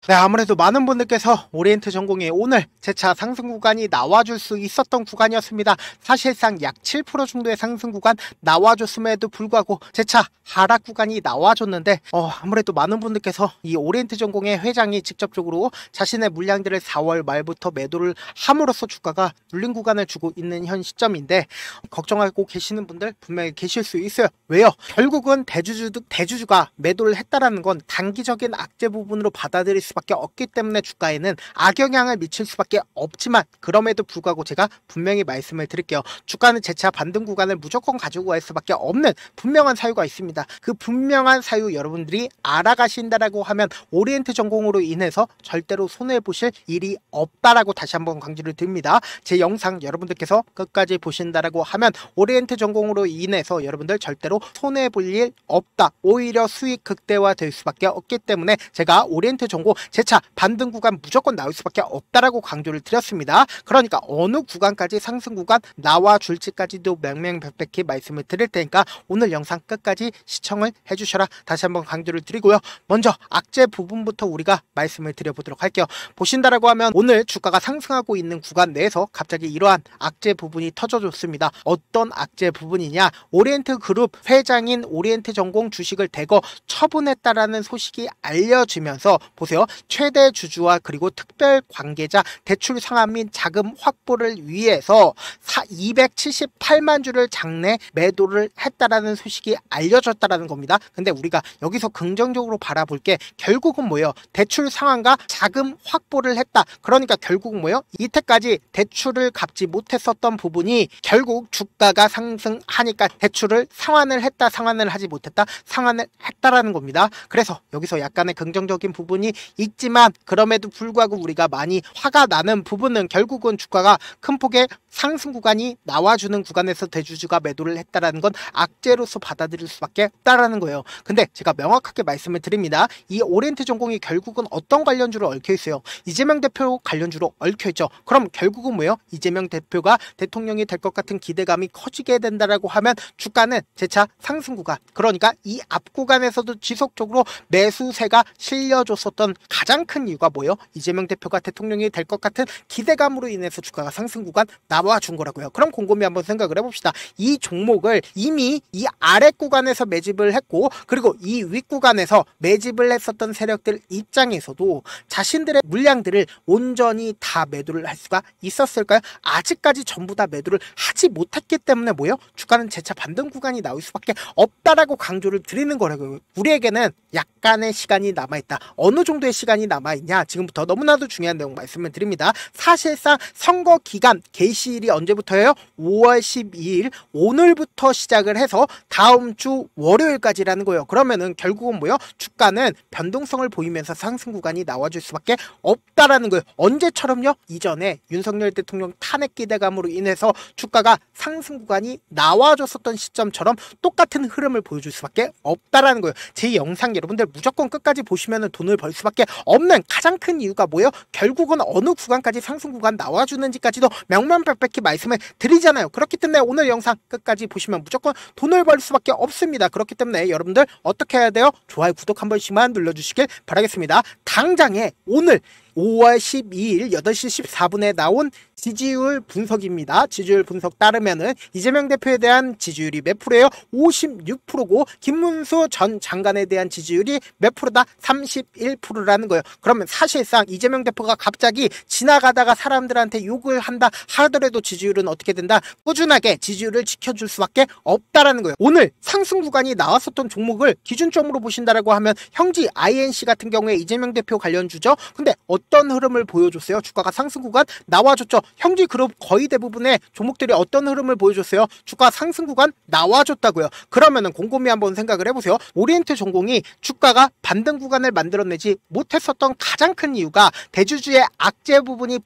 네, 아무래도 많은 분들께서 오리엔트 전공이 오늘 제 차 상승 구간이 나와줄 수 있었던 구간이었습니다. 사실상 약 7% 정도의 상승 구간 나와줬음에도 불구하고 제 차 하락 구간이 나와줬는데 아무래도 많은 분들께서 이 오리엔트 전공의 회장이 직접적으로 자신의 물량들을 4월 말부터 매도를 함으로써 주가가 눌린 구간을 주고 있는 현 시점인데 걱정하고 계시는 분들 분명히 계실 수 있어요. 왜요? 결국은 대주주가 매도를 했다라는 건 단기적인 악재 부분으로 받아들일 수밖에 없기 때문에 주가에는 악영향을 미칠 수밖에 없지만 그럼에도 불구하고 제가 분명히 말씀을 드릴게요. 주가는 재차 반등 구간을 무조건 가지고 갈 수밖에 없는 분명한 사유가 있습니다. 그 분명한 사유 여러분들이 알아가신다라고 하면 오리엔트 전공으로 인해서 절대로 손해보실 일이 없다라고 다시 한번 강조를 드립니다. 제 영상 여러분들께서 끝까지 보신다라고 하면 오리엔트 전공으로 인해서 여러분들 절대로 손해볼 일 없다. 오히려 수익 극대화될 수밖에 없기 때문에 제가 오리엔트 전공 재차 반등 구간 무조건 나올 수밖에 없다라고 강조를 드렸습니다. 그러니까 어느 구간까지 상승 구간 나와줄지까지도 명명백백히 말씀을 드릴 테니까 오늘 영상 끝까지 시청을 해주셔라 다시 한번 강조를 드리고요. 먼저 악재 부분부터 우리가 말씀을 드려보도록 할게요. 보신다라고 하면 오늘 주가가 상승하고 있는 구간 내에서 갑자기 이러한 악재 부분이 터져줬습니다. 어떤 악재 부분이냐? 오리엔트 그룹 회장인 오리엔트 전공 주식을 대거 처분했다라는 소식이 알려지면서 보세요. 최대 주주와 그리고 특별 관계자 대출 상환 및 자금 확보를 위해서 278만 주를 장내 매도를 했다라는 소식이 알려졌다라는 겁니다. 근데 우리가 여기서 긍정적으로 바라볼 게 결국은 뭐예요? 대출 상환과 자금 확보를 했다. 그러니까 결국은 뭐예요? 이때까지 대출을 갚지 못했었던 부분이 결국 주가가 상승하니까 대출을 상환을 했다, 상환을 하지 못했다, 상환을 했다라는 겁니다. 그래서 여기서 약간의 긍정적인 부분이 있지만 그럼에도 불구하고 우리가 많이 화가 나는 부분은 결국은 주가가 큰 폭의 상승 구간이 나와주는 구간에서 대주주가 매도를 했다라는 건 악재로서 받아들일 수밖에 없다라는 거예요. 근데 제가 명확하게 말씀을 드립니다. 이 오리엔트 전공이 결국은 어떤 관련주로 얽혀 있어요? 이재명 대표 관련주로 얽혀 있죠. 그럼 결국은 뭐예요? 이재명 대표가 대통령이 될 것 같은 기대감이 커지게 된다라고 하면 주가는 재차 상승 구간, 그러니까 이 앞 구간에서도 지속적으로 매수세가 실려줬었던 가장 큰 이유가 뭐예요? 이재명 대표가 대통령이 될 것 같은 기대감으로 인해서 주가가 상승 구간 나와준 거라고요. 그럼 곰곰이 한번 생각을 해봅시다. 이 종목을 이미 이 아래 구간에서 매집을 했고 그리고 이 윗 구간에서 매집을 했었던 세력들 입장에서도 자신들의 물량들을 온전히 다 매도를 할 수가 있었을까요? 아직까지 전부 다 매도를 하지 못했기 때문에 뭐예요? 주가는 재차 반등 구간이 나올 수밖에 없다라고 강조를 드리는 거라고요. 우리에게는 약간의 시간이 남아있다. 어느 정도의 시간이 남아있냐? 지금부터 너무나도 중요한 내용 말씀을 드립니다. 사실상 선거 기간 개시일이 언제부터예요? 5월 12일 오늘부터 시작을 해서 다음 주 월요일까지라는 거예요. 그러면은 결국은 뭐예요? 주가는 변동성을 보이면서 상승 구간이 나와줄 수밖에 없다라는 거예요. 언제처럼요? 이전에 윤석열 대통령 탄핵 기대감으로 인해서 주가가 상승 구간이 나와줬었던 시점처럼 똑같은 흐름을 보여줄 수밖에 없다라는 거예요. 제 영상 여러분들 무조건 끝까지 보시면 돈을 벌 수밖에 없는 가장 큰 이유가 뭐예요? 결국은 어느 구간까지 상승 구간 나와주는지까지도 명명백백히 말씀을 드리잖아요. 그렇기 때문에 오늘 영상 끝까지 보시면 무조건 돈을 벌 수밖에 없습니다. 그렇기 때문에 여러분들 어떻게 해야 돼요? 좋아요, 구독 한 번씩만 눌러주시길 바라겠습니다. 당장에 오늘 5월 12일 8시 14분에 나온 지지율 분석입니다. 지지율 분석 따르면은 이재명 대표에 대한 지지율이 몇 프로예요? 56%고 김문수 전 장관에 대한 지지율이 몇 프로다? 31%라는 거예요. 그러면 사실상 이재명 대표가 갑자기 지나가다가 사람들한테 욕을 한다 하더라도 지지율은 어떻게 된다? 꾸준하게 지지율을 지켜줄 수밖에 없다라는 거예요. 오늘 상승 구간이 나왔었던 종목을 기준점으로 보신다라고 하면 형지 INC 같은 경우에 이재명 대표 관련주죠. 근데 어떤 흐름을 보여줬어요? 주가가 상승 구간 나와줬죠. 형지 그룹 거의 대부분의 종목들이 어떤 흐름을 보여줬어요? 주가 상승 구간 나와줬다고요. 그러면은 곰곰이 한번 생각을 해보세요. 오리엔트 전공이 주가가 반등 구간을 만들어내지 못했었던 가장 큰 이유가 대주주의 악재 부분이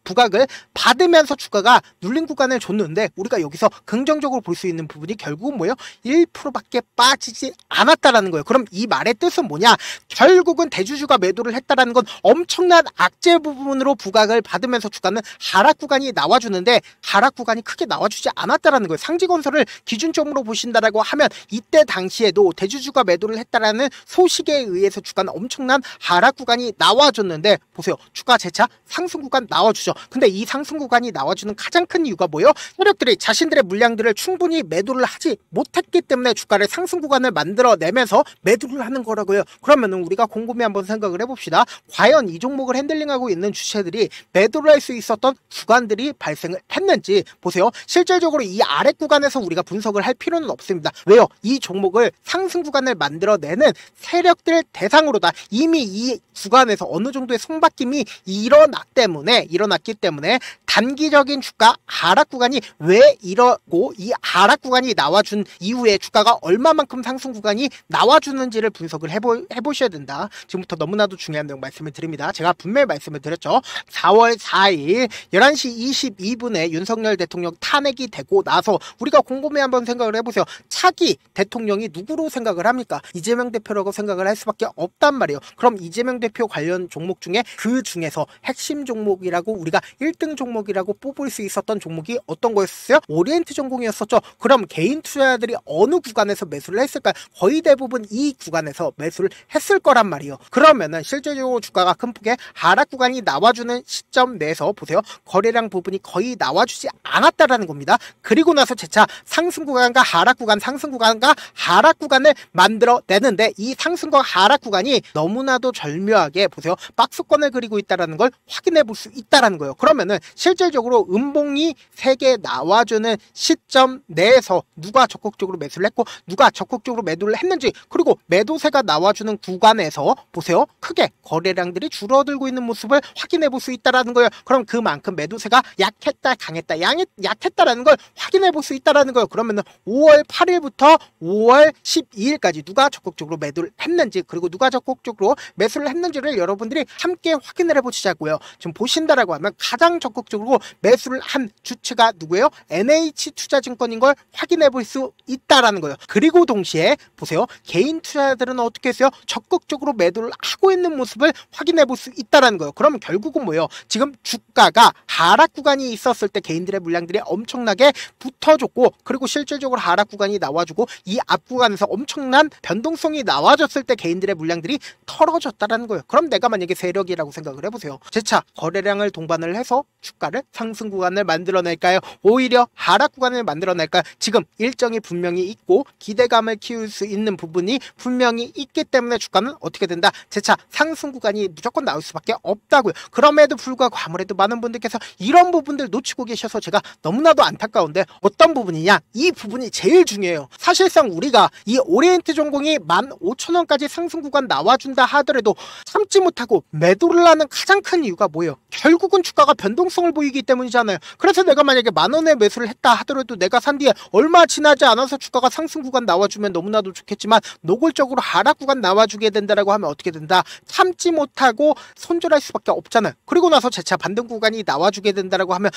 부각을 받으면서 주가가 눌린 구간을 줬는데 우리가 여기서 긍정적으로 볼 수 있는 부분이 결국은 뭐예요? 1%밖에 빠지지 않았다라는 거예요. 그럼 이 말의 뜻은 뭐냐? 결국은 대주주가 매도를 했다라는 건 엄청난 악재 부분으로 부각을 받으면서 주가는 하락 구간이 나와주는데 하락 구간이 크게 나와주지 않았다라는 거예요. 상지건설을 기준점으로 보신다라고 하면 이때 당시에도 대주주가 매도를 했다라는 소식에 의해서 주가는 엄청난 하락 구간이 나와줬는데 보세요. 주가 재차 상승 구간 나와주죠. 근데 이 상승 구간이 나와주는 가장 큰 이유가 뭐예요? 세력들이 자신들의 물량들을 충분히 매도를 하지 못했기 때문에 주가를 상승 구간을 만들어내면서 매도를 하는 거라고요. 그러면은 우리가 곰곰이 한번 생각을 해봅시다. 과연 이 종목을 핸들링하고 있는 주체들이 매도를 할 수 있었던 구간들이 발생을 했는지 보세요. 실질적으로 이 아래 구간에서 우리가 분석을 할 필요는 없습니다. 왜요? 이 종목을 상승 구간을 만들어내는 세력들 대상으로다 이미 이 구간에서 어느 정도의 손바뀜이 일어났기 때문에 단기적인 주가 하락 구간이 왜 이러고 이 하락 구간이 나와준 이후에 주가가 얼마만큼 상승 구간이 나와주는지를 분석을 해보셔야 된다. 지금부터 너무나도 중요한 내용 말씀을 드립니다. 제가 분명히 말씀을 드렸죠. 4월 4일 11시 22분에 윤석열 대통령 탄핵이 되고 나서 우리가 곰곰이 한번 생각을 해보세요. 차기 대통령이 누구로 생각을 합니까? 이재명 대표라고 생각을 할 수밖에 없단 말이에요. 그럼 이재명 대표 관련 종목 중에 그 중에서 핵심 종목이라고 우리가 1등 종목이라고 뽑을 수 있었던 종목이 어떤 거였어요? 오리엔트 전공이었었죠. 그럼 개인 투자자들이 어느 구간에서 매수를 했을까요? 거의 대부분 이 구간에서 매수를 했을 거란 말이에요. 그러면은 실제적으로 주가가 큰 폭의 하락 구간이 나와주는 시점 내에서 보세요. 거래량 부분이 거의 나와주지 않았다라는 겁니다. 그리고 나서 재차 상승 구간과 하락 구간, 상승 구간과 하락 구간을 만들어내는데 이 상승과 하락 구간이 너무나도 절묘하게 보세요. 박스권을 그리고 있다는 걸 확인해 볼 수 있다는 거예요. 그러면은 실질적으로 음봉이 3개 나와주는 시점 내에서 누가 적극적으로 매수를 했고 누가 적극적으로 매도를 했는지 그리고 매도세가 나와주는 구간에서 보세요. 크게 거래량들이 줄어들고 있는 모습을 확인해 볼 수 있다는 거예요. 그럼 그만큼 매도세가 약했다, 강했다, 약했다라는 걸 확인해 볼 수 있다는 거예요. 그러면은 5월 8일부터 5월 12일까지 누가 적극적으로 매도를 했는지 그리고 누가 적극적으로 매수를 했는지를 여러분들이 함께 확인을 해보시자고요. 지금 보신다라고 하면 가장 적극적으로 매수를 한 주체가 누구예요? NH투자증권인 걸 확인해 볼 수 있다라는 거예요. 그리고 동시에 보세요. 개인 투자자들은 어떻게 했어요? 적극적으로 매도를 하고 있는 모습을 확인해 볼 수 있다라는 거예요. 그러면 결국은 뭐예요? 지금 주가가 하락 구간이 있었을 때 개인들의 물량들이 엄청나게 붙어줬고 그리고 실질적으로 하락 구간이 나와주고 이 앞 구간에서 엄청난 변동성이 나와줬을 때 개인들의 물량들이 털어졌다라는 거예요. 그럼 내가 만약에 세력이라고 생각을 해보세요. 재차 거래량을 동반을 해서 주가를 상승 구간을 만들어낼까요? 오히려 하락 구간을 만들어낼까요? 지금 일정이 분명히 있고 기대감을 키울 수 있는 부분이 분명히 있기 때문에 주가는 어떻게 된다? 재차 상승 구간이 무조건 나올 수밖에 없다고요. 그럼에도 불구하고 아무래도 많은 분들께서 이런 부분들 놓치고 계셔서 제가 너무나도 안타까운데 어떤 부분이냐? 이 부분이 제일 중요해요. 사실상 우리가 이 오리엔트 전공이 15,000원까지 상승 구간 나와준다 하더라도 참지 못하고 매도를 하는 가장 큰 이유가 뭐예요? 결국은 주가가 변동성을 보이기 때문이잖아요. 그래서 내가 만약에 10,000원에 매수를 했다 하더라도 내가 산 뒤에 얼마 지나지 않아서 주가가 상승 구간 나와주면 너무나도 좋겠지만 노골적으로 하락 구간 나와주게 된다라고 하면 어떻게 된다? 참지 못하고 손절할 수밖에 없잖아요. 그리고 나서 재차 반등 구간이 나와주게 된다라고 하면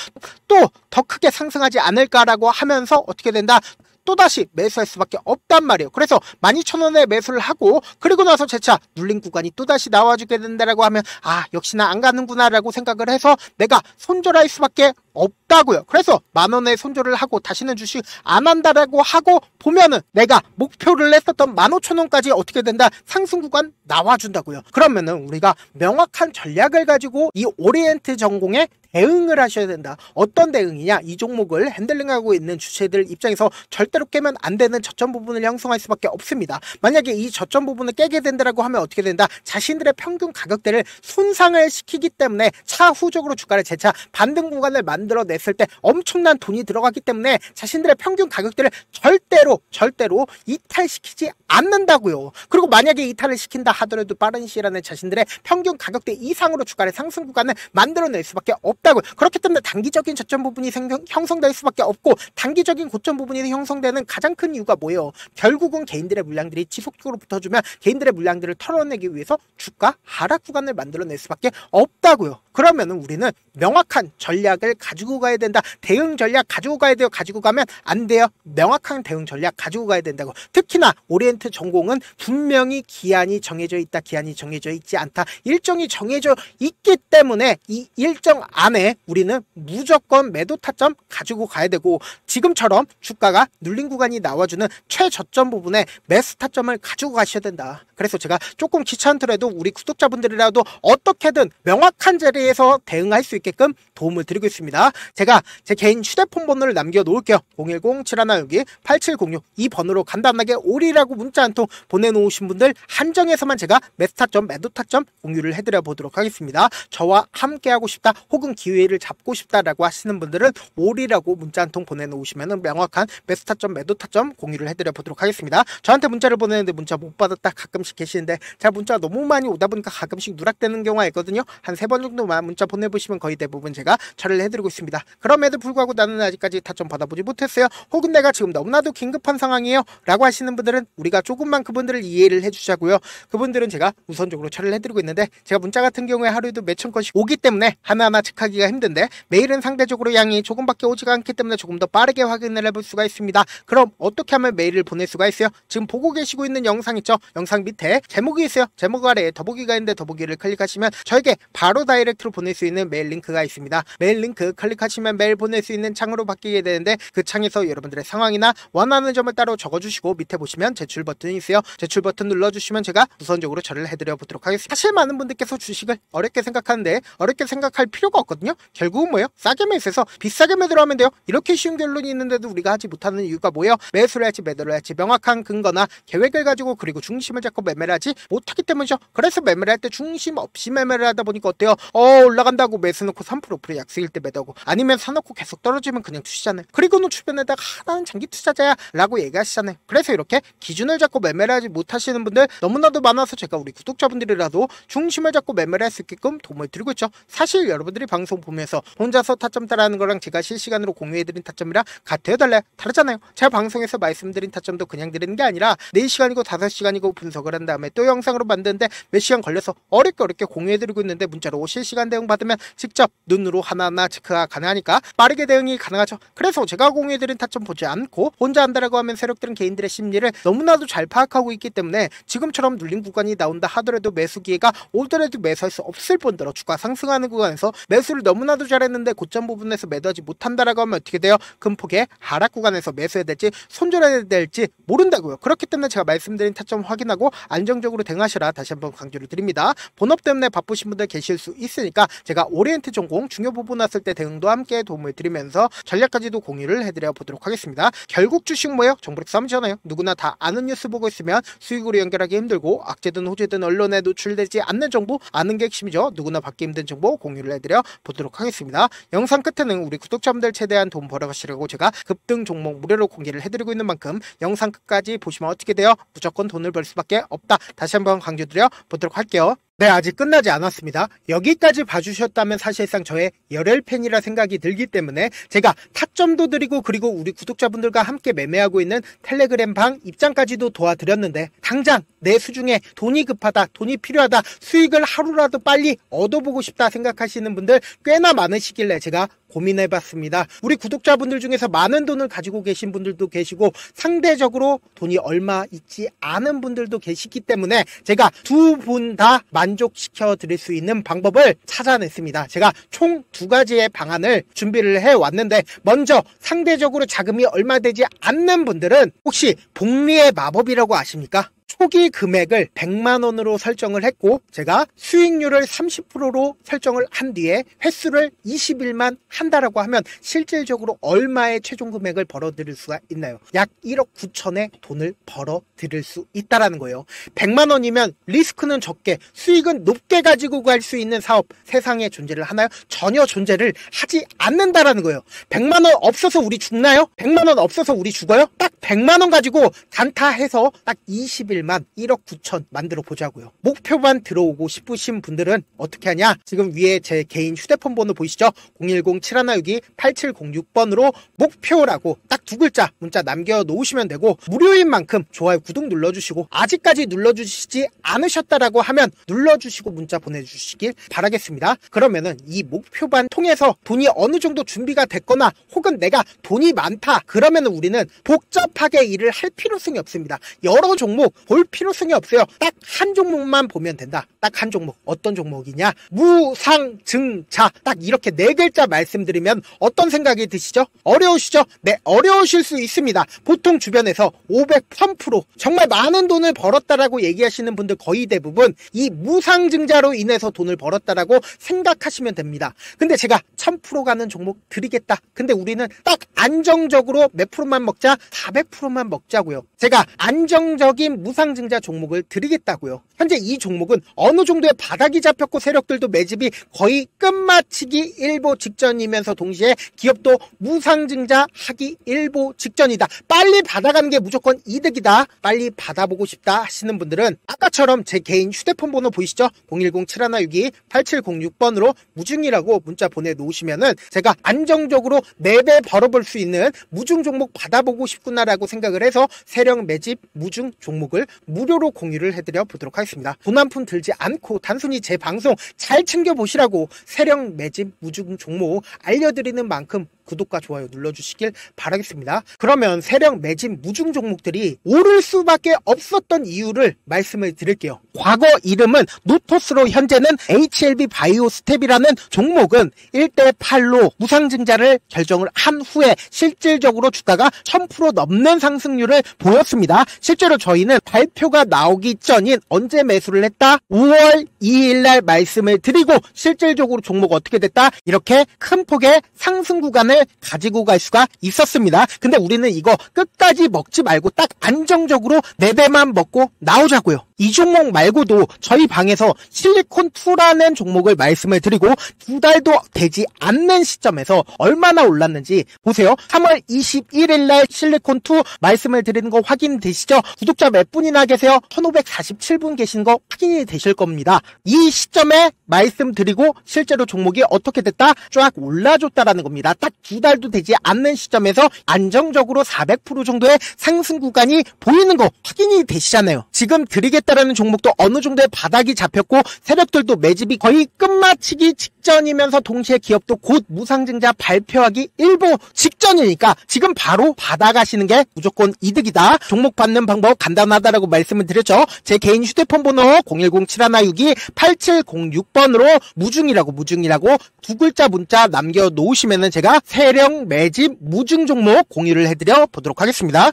또 더 크게 상승하지 않을까라고 하면서 어떻게 된다? 또다시 매수할 수밖에 없단 말이에요. 그래서 12,000원에 매수를 하고 그리고 나서 재차 눌린 구간이 또다시 나와주게 된다라고 하면 아 역시나 안 가는구나 라고 생각을 해서 내가 손절할 수밖에 없다고요. 그래서 10,000원에 손절을 하고 다시는 주식 안 한다라고 하고 보면은 내가 목표를 했었던 15,000원까지 어떻게 된다? 상승 구간 나와준다고요. 그러면은 우리가 명확한 전략을 가지고 이 오리엔트 전공에 대응을 하셔야 된다. 어떤 대응이냐? 이 종목을 핸들링하고 있는 주체들 입장에서 절대로 깨면 안 되는 저점 부분을 형성할 수밖에 없습니다. 만약에 이 저점 부분을 깨게 된다라고 하면 어떻게 된다? 자신들의 평균 가격대를 손상을 시키기 때문에 차후적으로 주가를 재차 반등 구간을 만들어냈을 때 엄청난 돈이 들어가기 때문에 자신들의 평균 가격대를 절대로 이탈시키지 않는다고요. 그리고 만약에 이탈을 시킨다 하더라도 빠른 시일 안에 자신들의 평균 가격대 이상으로 주가의 상승 구간을 만들어낼 수밖에 없다고요. 그렇기 때문에 단기적인 저점 부분이 형성될 수밖에 없고, 단기적인 고점 부분이 형성되는 가장 큰 이유가 뭐예요? 결국은 개인들의 물량들이 지속적으로 붙어주면 개인들의 물량들을 털어내기 위해서 주가 하락 구간을 만들어낼 수밖에 없다고요. 그러면은 우리는 명확한 전략을 가지고 가야 된다. 대응 전략 가지고 가야 돼요. 가지고 가면 안 돼요. 명확한 대응 전략 가지고 가야 된다고. 특히나 오리엔트 전공은 분명히 기한이 정해져 있다, 기한이 정해져 있지 않다, 일정이 정해져 있기 때문에 이 일정 안에 우리는 무조건 매도 타점 가지고 가야 되고, 지금처럼 주가가 눌린 구간이 나와주는 최저점 부분에 매수 타점을 가지고 가셔야 된다. 그래서 제가 조금 귀찮더라도 우리 구독자분들이라도 어떻게든 명확한 자리에서 대응할 수 있게끔 도움을 드리고 있습니다. 제가 제 개인 휴대폰 번호를 남겨놓을게요. 010-7162-8706 이 번호로 간단하게 오리라고 문자 한 통 보내놓으신 분들 한정해서만 제가 매수 타점, 매도 타점 공유를 해드려 보도록 하겠습니다. 저와 함께하고 싶다 혹은 기회를 잡고 싶다라고 하시는 분들은 오리라고 문자 한 통 보내놓으시면 명확한 매수 타점, 매도 타점 공유를 해드려 보도록 하겠습니다. 저한테 문자를 보내는데 문자 못 받았다 가끔씩 계시는데, 제가 문자가 너무 많이 오다 보니까 가끔씩 누락되는 경우가 있거든요. 한 3번 정도만 문자 보내보시면 거의 대부분 제가 처리를 해드리고 있습니다. 그럼에도 불구하고 나는 아직까지 타점 받아보지 못했어요, 혹은 내가 지금 너무나도 긴급한 상황이에요 라고 하시는 분들은 우리가 조금만 그분들을 이해를 해주자고요. 그분들은 제가 우선적으로 처리를 해드리고 있는데, 제가 문자 같은 경우에 하루에도 몇천 건씩 오기 때문에 하나하나 체크하기가 힘든데, 메일은 상대적으로 양이 조금밖에 오지가 않기 때문에 조금 더 빠르게 확인을 해볼 수가 있습니다. 그럼 어떻게 하면 메일을 보낼 수가 있어요? 지금 보고 계시고 있는 영상 있죠? 영상 밑에 제목이 있어요. 제목 아래에 더보기가 있는데 더보기를 클릭하시면 저에게 바로 다이렉트로 보낼 수 있는 메일 링크가 있습니다. 메일 링크 클릭하시면 메일 보낼 수 있는 창으로 바뀌게 되는데, 그 창에서 여러분들의 상황이나 원하는 점을 따로 적어주시고 밑에 보시면 제출 버튼이 있어요. 제출 버튼 눌러주시면 제가 우선적으로 처리를 해드려 보도록 하겠습니다. 사실 많은 분들께서 주식을 어렵게 생각하는데 어렵게 생각할 필요가 없거든요. 결국은 뭐예요? 싸게 매수해서 비싸게 매도를 하면 돼요. 이렇게 쉬운 결론이 있는데도 우리가 하지 못하는 이유가 뭐예요? 매수를 할지 매도를 할지 명확한 근거나 계획을 가지고, 그리고 중심을 잡고 매매를 하지 못하기 때문이죠. 그래서 매매를 할 때 중심 없이 매매를 하다 보니까 어때요? 올라간다고 매수 놓고 3% 약수일 때 매도하고, 아니면 사놓고 계속 떨어지면 그냥 투시잖아요. 그리고는 주변에다가 나는 장기 투자자야 라고 얘기하시잖아요. 그래서 이렇게 기준을 잡고 매매를 하지 못하시는 분들 너무나도 많아서 제가 우리 구독자분들이라도 중심을 잡고 매매를 할 수 있게끔 도움을 드리고 있죠. 사실 여러분들이 방송 보면서 혼자서 타점 따라하는 거랑 제가 실시간으로 공유해드린 타점이랑 같아요, 달라요? 다르잖아요. 제가 방송에서 말씀드린 타점도 그냥 드리는 게 아니라 4시간이고 5시간이고 분석을 한 다음에 또 영상으로 만드는데 몇 시간 걸려서 어렵게 공유해드리고 있는데, 문자로 실시간 대응 받으면 직접 눈으로 하나하나 체크가 가능하니까 빠르게 대응이 가능하죠. 그래서 제가 공유해드린 타점 보지 않고 혼자 한다라고 하면 세력들은 개인들의 심리를 너무나도 잘 파악하고 있기 때문에 지금처럼 눌린 구간이 나온다 하더라도 매수 기회가 오더라도 매수할 수 없을 뿐더러 주가 상승하는 구간에서 매수를 너무나도 잘했는데 고점 부분에서 매도하지 못한다라고 하면 어떻게 돼요? 큰 폭의 하락 구간에서 매수해야 될지 손절해야 될지 모른다고요. 그렇기 때문에 제가 말씀드린 타점 확인하고 안정적으로 대응하시라 다시 한번 강조를 드립니다. 본업 때문에 바쁘신 분들 계실 수 있으니까 제가 오리엔트 전공 중요 부분 왔을 때 대응도 함께 도움을 드리면서 전략까지도 공유를 해드려 보도록 하겠습니다. 결국 주식 뭐예요? 정보력 싸움이잖아요. 누구나 다 아는 뉴스 보고 있으면 수익으로 연결하기 힘들고, 악재든 호재든 언론에 노출되지 않는 정보 아는 게 핵심이죠. 누구나 받기 힘든 정보 공유를 해드려 보도록 하겠습니다. 영상 끝에는 우리 구독자분들 최대한 돈 벌어가시려고 제가 급등 종목 무료로 공개를 해드리고 있는 만큼 영상 끝까지 보시면 어떻게 돼요? 무조건 돈을 벌 수밖에 없다. 다시 한번 강조드려 보도록 할게요. 네, 아직 끝나지 않았습니다. 여기까지 봐주셨다면 사실상 저의 열혈 팬이라 생각이 들기 때문에 제가 타점도 드리고, 그리고 우리 구독자분들과 함께 매매하고 있는 텔레그램 방 입장까지도 도와드렸는데, 당장 내 수중에 돈이 급하다, 돈이 필요하다, 수익을 하루라도 빨리 얻어보고 싶다 생각하시는 분들 꽤나 많으시길래 제가 고민해봤습니다. 우리 구독자분들 중에서 많은 돈을 가지고 계신 분들도 계시고 상대적으로 돈이 얼마 있지 않은 분들도 계시기 때문에 제가 두 분 다 만족시켜 드릴 수 있는 방법을 찾아냈습니다. 제가 총 2가지의 방안을 준비를 해왔는데, 먼저 상대적으로 자금이 얼마 되지 않는 분들은 혹시 복리의 마법이라고 아십니까? 초기 금액을 100만 원으로 설정을 했고 제가 수익률을 30%로 설정을 한 뒤에 횟수를 20일만 한다라고 하면 실질적으로 얼마의 최종 금액을 벌어들일 수가 있나요? 약 1억 9천의 돈을 벌어들일 수 있다라는 거예요. 100만 원이면 리스크는 적게 수익은 높게 가지고 갈 수 있는 사업 세상에 존재를 하나요? 전혀 존재를 하지 않는다라는 거예요. 100만 원 없어서 우리 죽나요? 100만 원 없어서 우리 죽어요? 딱 100만 원 가지고 단타해서 딱 20일만 1억 9천 만들어 보자고요. 목표만 들어오고 싶으신 분들은 어떻게 하냐? 지금 위에 제 개인 휴대폰 번호 보이시죠? 010-7162-8706번으로 목표라고 딱 두 글자 문자 남겨놓으시면 되고 무료인 만큼 좋아요, 구독 눌러주시고 아직까지 눌러주시지 않으셨다라고 하면 눌러주시고 문자 보내주시길 바라겠습니다. 그러면은 이 목표반 통해서 돈이 어느 정도 준비가 됐거나 혹은 내가 돈이 많다 그러면은 우리는 복잡하게 일을 할 필요성이 없습니다. 여러 종목 볼 필요성이 없어요. 딱 한 종목만 보면 된다. 딱 한 종목. 어떤 종목이냐? 무상증자. 딱 이렇게 네 글자 말씀드리면 어떤 생각이 드시죠? 어려우시죠? 네, 어려우실 수 있습니다. 보통 주변에서 500, 1000% 정말 많은 돈을 벌었다라고 얘기하시는 분들 거의 대부분 이 무상증자로 인해서 돈을 벌었다라고 생각하시면 됩니다. 근데 제가 1000% 가는 종목 드리겠다. 근데 우리는 딱 안정적으로 몇 프로만 먹자? 400%만 먹자고요. 제가 안정적인 무상증자 종목을 드리겠다고요. 현재 이 종목은 어느 정도의 바닥이 잡혔고 세력들도 매집이 거의 끝마치기 일보 직전이면서 동시에 기업도 무상증자 하기 일보 직전이다. 빨리 받아가는 게 무조건 이득이다. 빨리 받아보고 싶다 하시는 분들은 아까처럼 제 개인 휴대폰 번호 보이시죠? 010-7162-8706번으로 무중이라고 문자 보내놓으시면은 제가 안정적으로 4배 벌어볼 수 있는 무중 종목 받아보고 싶구나라고 생각을 해서 세력 매집 무중 종목을 무료로 공유를 해드려 보도록 하겠습니다. 돈 한 푼 들지 않고 단순히 제 방송 잘 챙겨보시라고 세력 매집 무중 종목 알려드리는 만큼 구독과 좋아요 눌러주시길 바라겠습니다. 그러면 세력 매집 무중 종목들이 오를 수밖에 없었던 이유를 말씀을 드릴게요. 과거 이름은 노토스로 현재는 HLB 바이오스텝이라는 종목은 1대8로 무상증자를 결정을 한 후에 실질적으로 주가가 1000% 넘는 상승률을 보였습니다. 실제로 저희는 발표가 나오기 전인 언제 매수를 했다? 5월 2일날 말씀을 드리고 실질적으로 종목 어떻게 됐다? 이렇게 큰 폭의 상승 구간을 가지고 갈 수가 있었습니다. 근데 우리는 이거 끝까지 먹지 말고 딱 안정적으로 4배만 먹고 나오자고요. 이 종목 말고도 저희 방에서 실리콘2라는 종목을 말씀을 드리고 2달도 되지 않는 시점에서 얼마나 올랐는지 보세요. 3월 21일 날 실리콘2 말씀을 드리는 거 확인되시죠? 구독자 몇 분이나 계세요? 1547분 계신 거 확인이 되실 겁니다. 이 시점에 말씀드리고 실제로 종목이 어떻게 됐다? 쫙 올라줬다라는 겁니다. 딱 2달도 되지 않는 시점에서 안정적으로 400% 정도의 상승 구간이 보이는 거 확인이 되시잖아요. 지금 드리겠다라는 종목도 어느 정도의 바닥이 잡혔고 세력들도 매집이 거의 끝마치기 직전이면서 동시에 기업도 곧 무상증자 발표하기 일보 직전이니까 지금 바로 받아가시는 게 무조건 이득이다. 종목 받는 방법 간단하다라고 말씀을 드렸죠. 제 개인 휴대폰 번호 010-7162-8706번으로 무중이라고 두 글자 문자 남겨놓으시면은 제가 세력 매집 무중 종목 공유를 해드려 보도록 하겠습니다.